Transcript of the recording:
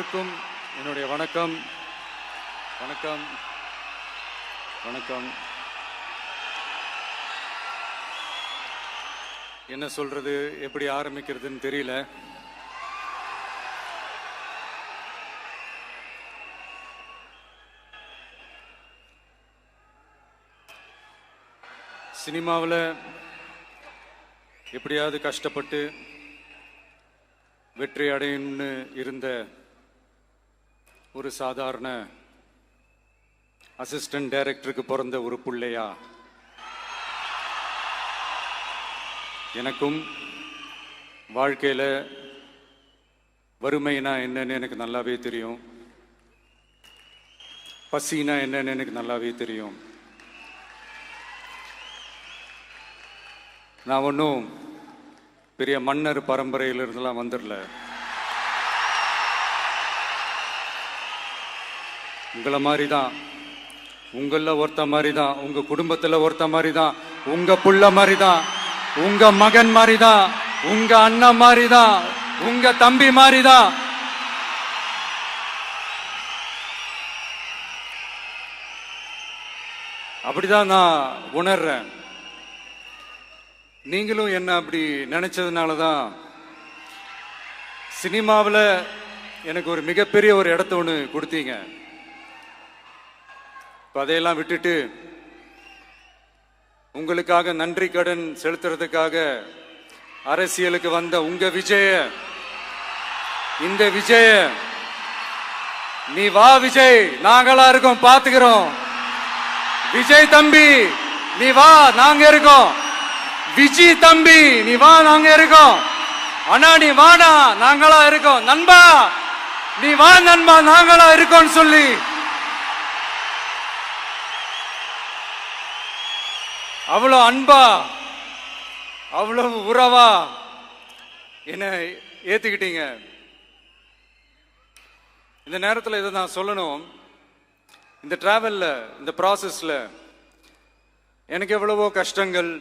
அனைவருக்கும் என்னுடைய வணக்கம். வணக்கம் வணக்கம். என்ன சொல்றது, எப்படி ஆரம்பிக்கிறதுன்னு தெரியல. சினிமாவில் எப்படியாவது கஷ்டப்பட்டு வெற்றி அடையணும்னு இருந்த ஒரு சாதாரண அசிஸ்டன்ட் டைரக்டருக்கு பிறந்த ஒரு பிள்ளையா எனக்கும் வாழ்க்கையில் வறுமைனா என்னன்னு எனக்கு நல்லாவே தெரியும், பசினா என்னன்னு எனக்கு நல்லாவே தெரியும். நான் ஒன்றும் பெரிய மன்னர் பரம்பரையிலிருந்தெல்லாம் வந்துடல. உங்களை மாதிரி தான், உங்களில் ஒருத்த மாதிரி தான், உங்க குடும்பத்தில் ஒருத்த மாதிரி தான், உங்க புள்ள மாதிரி தான், உங்க மகன் மாதிரி தான், உங்க அண்ணன் மாதிரி தான், உங்க தம்பி மாதிரி தான். அப்படிதான் நான் உணர்றேன். நீங்களும் என்ன அப்படி நினைச்சதுனால தான் சினிமாவில் எனக்கு ஒரு மிகப்பெரிய ஒரு இடத்த ஒன்று கொடுத்தீங்க. இப்போ அதையெல்லாம் விட்டுட்டு உங்களுக்காக நன்றி கடன் செலுத்துறதுக்காக அரசியலுக்கு வந்த உங்க விஜய, இந்த விஜய, நீ வா விஜய், நாங்களா இருக்கோம், பாத்துக்கிறோம். விஜய் தம்பி நீ வா, நாங்க இருக்கோம். விஜய் தம்பி நீ வா, நாங்க இருக்கோம். அண்ணா நீ வாடா, நாங்களா இருக்கோம். நண்பா நீ வா நண்பா, நாங்களா இருக்கோம் சொல்லி அவ்வளவு அன்பா, அவ்வளவு உறவா என்ன ஏத்துக்கிட்டீங்க. இந்த நேரத்தில் இதை நான் சொல்லணும். இந்த டிராவல்ல, இந்த ப்ராசஸ்ல எனக்கு எவ்வளவோ கஷ்டங்கள்,